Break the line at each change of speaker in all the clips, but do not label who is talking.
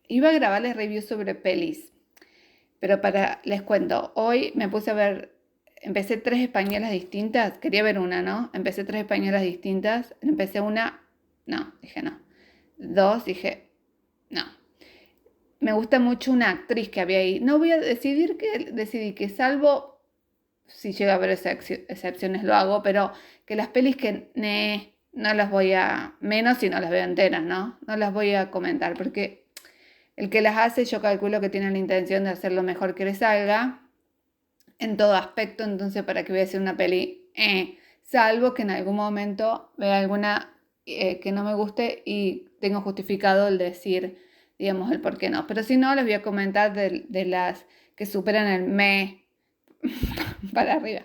iba a grabarles reviews sobre pelis, pero les cuento, hoy me puse a ver, empecé 3 españolas distintas, quería ver una, ¿no? Empecé 3 españolas distintas, empecé una, no, dije no. 2, dije no. Me gusta mucho una actriz que había ahí. No voy a decidí que salvo si llega a haber excepciones lo hago, pero que las pelis que no las voy a, menos si no las veo enteras, ¿no? No las voy a comentar porque el que las hace yo calculo que tiene la intención de hacer lo mejor que le salga en todo aspecto, entonces para qué voy a hacer una peli, salvo que en algún momento vea alguna que no me guste y tengo justificado el decir, digamos, el por qué no. Pero si no, les voy a comentar de las que superan el para arriba.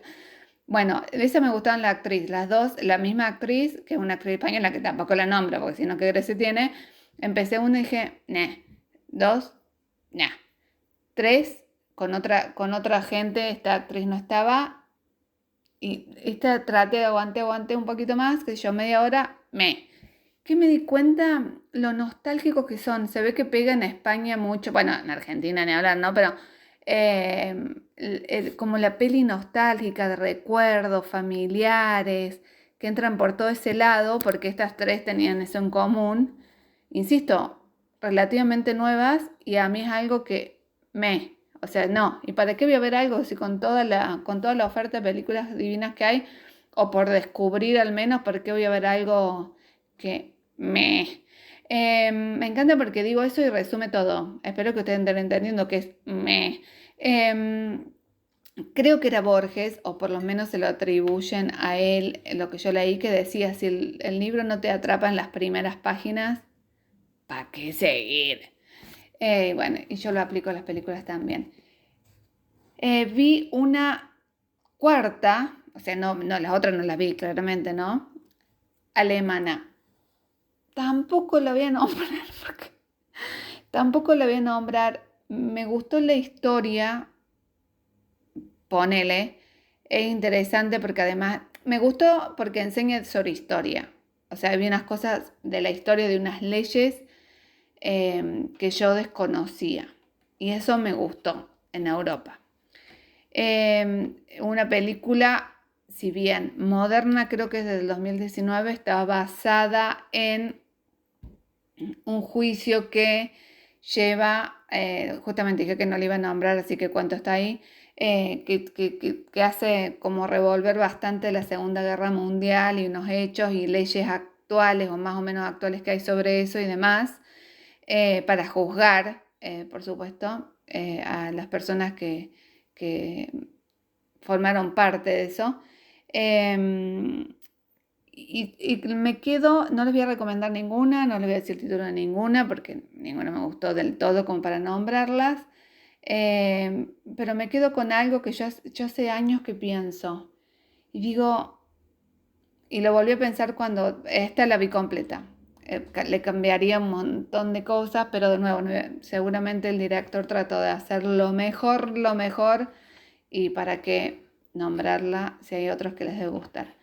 Bueno, de esa me gustaban la actriz, las dos, la misma actriz, que es una actriz española que tampoco la nombro, porque si no, qué gracia tiene. Empecé una y dije, nah. 2, nah. 3, con otra gente, esta actriz no estaba. Y esta traté de aguanté un poquito más, que yo media hora, que me di cuenta lo nostálgicos que son. Se ve que pega en España mucho, bueno, en Argentina ni hablar, ¿no? Pero como la peli nostálgica de recuerdos familiares que entran por todo ese lado, porque estas 3 tenían eso en común, insisto, relativamente nuevas y a mí es algo que o sea, no, ¿y para qué voy a ver algo si con toda la oferta de películas divinas que hay, o por descubrir al menos, ¿para qué voy a ver algo que me encanta porque digo eso y resume todo. Espero que ustedes estén entendiendo que es creo que era Borges, o por lo menos se lo atribuyen a él, lo que yo leí, que decía, si el libro no te atrapa en las primeras páginas, ¿para qué seguir? Bueno, y yo lo aplico a las películas también. Vi una cuarta, o sea, no, las otras no las vi claramente, ¿no? Alemana. Tampoco la voy a nombrar, porque tampoco la voy a nombrar. Me gustó la historia, ponele, es interesante porque además me gustó porque enseña sobre historia. O sea, había unas cosas de la historia de unas leyes que yo desconocía. Y eso me gustó en Europa. Una película, si bien moderna, creo que es del 2019, está basada en un juicio que lleva, justamente dije que no le iba a nombrar, así que cuánto está ahí, que hace como revolver bastante la Segunda Guerra Mundial y unos hechos y leyes actuales o más o menos actuales que hay sobre eso y demás, para juzgar, por supuesto, a las personas que formaron parte de eso. Y me quedo, no les voy a recomendar ninguna, no les voy a decir el título de ninguna, porque ninguna me gustó del todo como para nombrarlas. Pero me quedo con algo que yo hace años que pienso. Y digo, y lo volví a pensar cuando esta la vi completa. Le cambiaría un montón de cosas, pero de nuevo, seguramente el director trató de hacer lo mejor, y para qué nombrarla si hay otros que les debe gustar.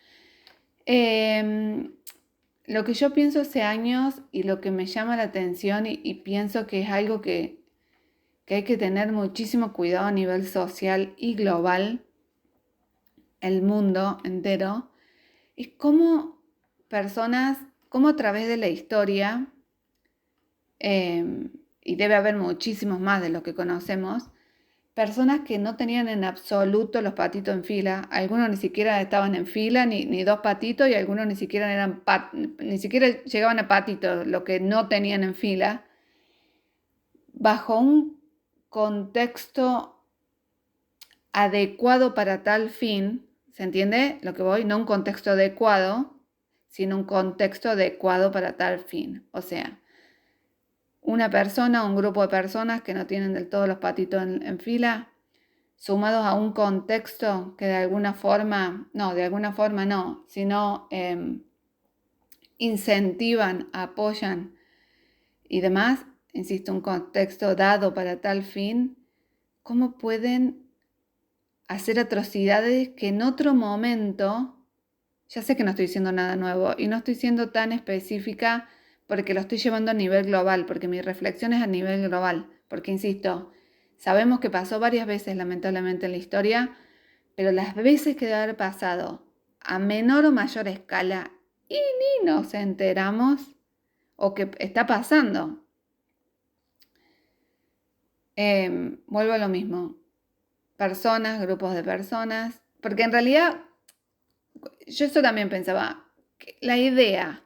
Lo que yo pienso hace años y lo que me llama la atención y pienso que es algo que hay que tener muchísimo cuidado a nivel social y global, el mundo entero, es cómo personas, cómo a través de la historia, y debe haber muchísimos más de los que conocemos, personas que no tenían en absoluto los patitos en fila, algunos ni siquiera estaban en fila, ni 2 patitos, y algunos ni siquiera llegaban a patitos, lo que no tenían en fila, bajo un contexto adecuado para tal fin, ¿se entiende lo que voy? No un contexto adecuado, sino un contexto adecuado para tal fin. O sea, una persona o un grupo de personas que no tienen del todo los patitos en fila, sumados a un contexto que de alguna forma no, sino incentivan, apoyan y demás, insisto, un contexto dado para tal fin, ¿cómo pueden hacer atrocidades que en otro momento, ya sé que no estoy diciendo nada nuevo y no estoy siendo tan específica porque lo estoy llevando a nivel global, porque mi reflexión es a nivel global, porque insisto, sabemos que pasó varias veces lamentablemente en la historia, pero las veces que debe haber pasado a menor o mayor escala y ni nos enteramos o que está pasando. Vuelvo a lo mismo, personas, grupos de personas, porque en realidad yo eso también pensaba, que la idea,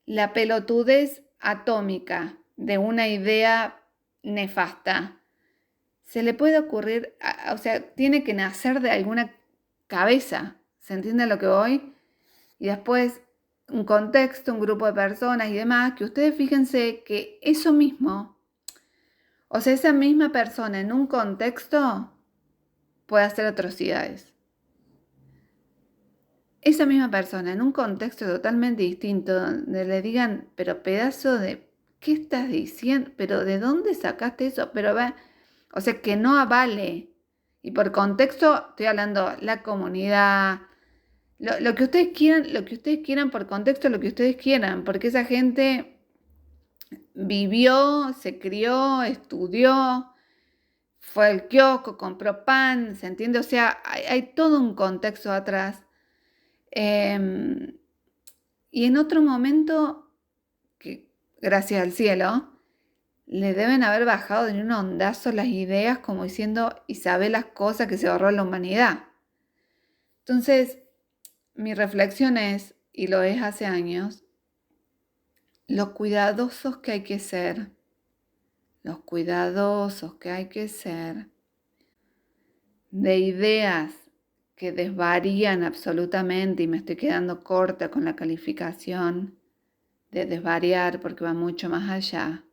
la pelotudez atómica de una idea nefasta, se le puede ocurrir, o sea, tiene que nacer de alguna cabeza, ¿se entiende a lo que voy? Y después un contexto, un grupo de personas y demás, que ustedes fíjense que eso mismo, o sea, esa misma persona en un contexto puede hacer atrocidades. Esa misma persona en un contexto totalmente distinto, donde le digan, pero pedazo de, ¿qué estás diciendo? ¿Pero de dónde sacaste eso? Pero va, o sea, que no avale. Y por contexto estoy hablando la comunidad, lo que ustedes quieran por contexto, lo que ustedes quieran, porque esa gente vivió, se crió, estudió, fue al kiosco, compró pan, ¿se entiende? O sea, hay todo un contexto atrás. Y en otro momento, que gracias al cielo, le deben haber bajado de un ondazo las ideas como diciendo y sabe las cosas que se ahorró la humanidad. Entonces, mi reflexión es, y lo es hace años, lo cuidadosos que hay que ser, los cuidadosos que hay que ser de ideas que desvarían absolutamente, y me estoy quedando corta con la calificación de desvariar porque va mucho más allá.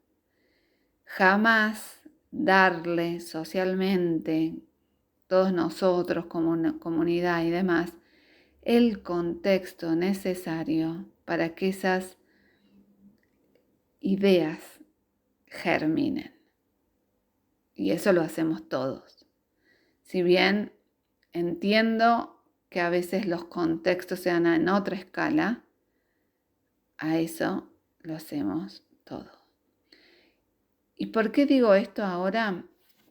Jamás darle socialmente, todos nosotros como una comunidad y demás, el contexto necesario para que esas ideas germinen. Y eso lo hacemos todos. Si bien entiendo que a veces los contextos se dan en otra escala, a eso lo hacemos todos. ¿Y por qué digo esto ahora?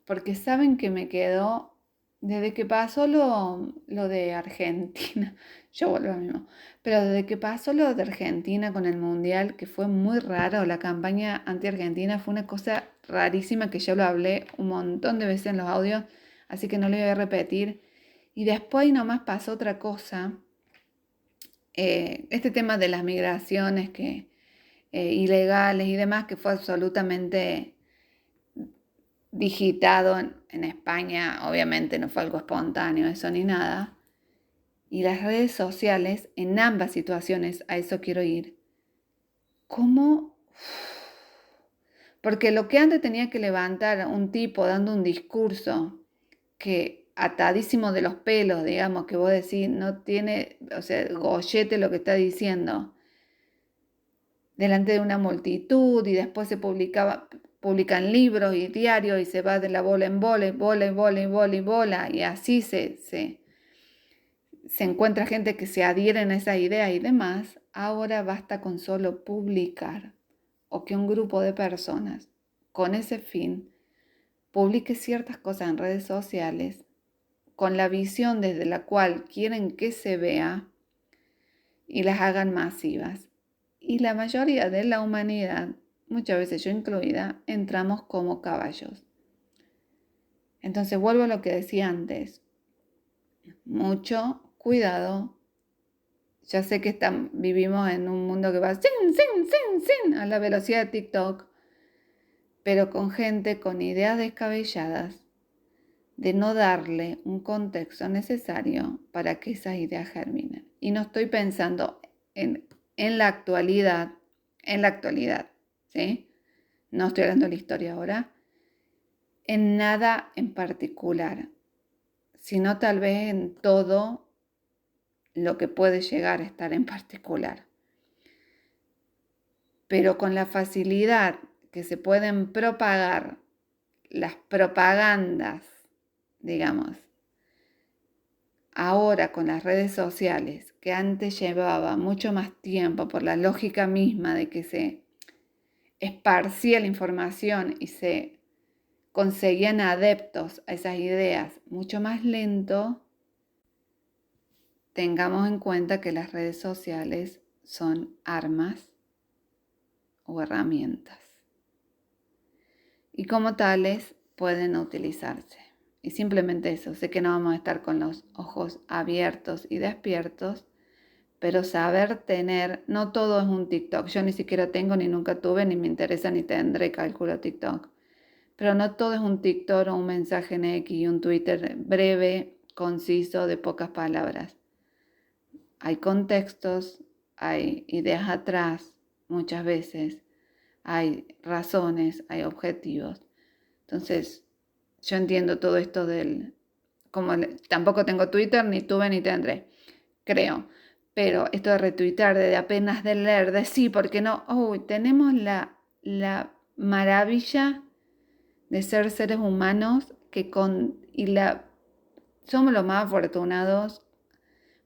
Porque saben que me quedó, desde que pasó lo de Argentina, yo vuelvo a lo mismo, pero desde que pasó lo de Argentina con el Mundial, que fue muy raro, la campaña anti-Argentina fue una cosa rarísima que yo lo hablé un montón de veces en los audios, así que no lo voy a repetir. Y después nomás pasó otra cosa, este tema de las migraciones ilegales y demás, que fue absolutamente digitado en España, obviamente no fue algo espontáneo eso ni nada. Y las redes sociales, en ambas situaciones, a eso quiero ir. ¿Cómo? Porque lo que antes tenía que levantar un tipo dando un discurso que atadísimo de los pelos, digamos, que vos decís, no tiene, o sea, gollete lo que está diciendo, delante de una multitud, y después se publican libros y diarios y se va de la bola en bola, y bola, y bola, y bola, y bola, y así se encuentra gente que se adhiere a esa idea y demás. Ahora basta con solo publicar o que un grupo de personas con ese fin publique ciertas cosas en redes sociales con la visión desde la cual quieren que se vea y las hagan masivas. Y la mayoría de la humanidad, muchas veces yo incluida, entramos como caballos. Entonces vuelvo a lo que decía antes. Mucho cuidado. Ya sé que vivimos en un mundo que va a la velocidad de TikTok, pero con gente con ideas descabelladas de no darle un contexto necesario para que esas ideas germinen. Y no estoy pensando en la actualidad, ¿sí? No estoy hablando de la historia ahora, en nada en particular, sino tal vez en todo lo que puede llegar a estar en particular. Pero con la facilidad que se pueden propagar las propagandas, digamos, ahora con las redes sociales, que antes llevaba mucho más tiempo por la lógica misma de que esparcía la información y se conseguían adeptos a esas ideas mucho más lento, tengamos en cuenta que las redes sociales son armas o herramientas y como tales pueden utilizarse. Y simplemente eso, sé que no vamos a estar con los ojos abiertos y despiertos, pero saber tener, no todo es un TikTok, yo ni siquiera tengo, ni nunca tuve, ni me interesa, ni tendré, calculo TikTok, pero no todo es un TikTok o un mensaje en X y un Twitter breve, conciso, de pocas palabras. Hay contextos, hay ideas atrás, muchas veces, hay razones, hay objetivos. Entonces, yo entiendo todo esto tampoco tengo Twitter, ni tuve, ni tendré, creo. Pero esto de retuitar, de apenas de leer, de sí, porque no, tenemos la maravilla de ser seres humanos somos los más afortunados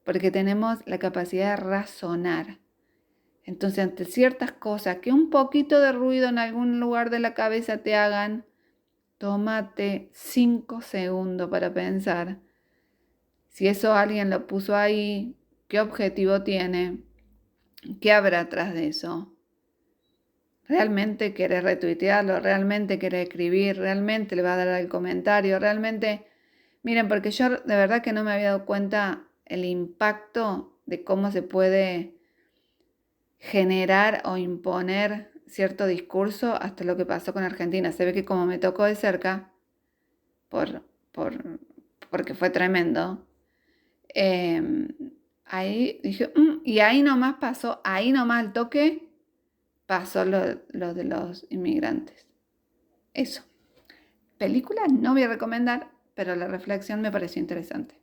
porque tenemos la capacidad de razonar. Entonces, ante ciertas cosas que un poquito de ruido en algún lugar de la cabeza te hagan, tómate 5 segundos para pensar si eso alguien lo puso ahí, qué objetivo tiene, qué habrá atrás de eso. ¿Realmente querés retuitearlo? ¿Realmente querés escribir? ¿Realmente le va a dar el comentario? ¿Realmente? Miren, porque yo de verdad que no me había dado cuenta el impacto de cómo se puede generar o imponer cierto discurso hasta lo que pasó con Argentina. Se ve que como me tocó de cerca, porque fue tremendo, ahí dije, y ahí nomás pasó, ahí nomás al toque, pasó lo de los inmigrantes. Eso. Película no voy a recomendar, pero la reflexión me pareció interesante.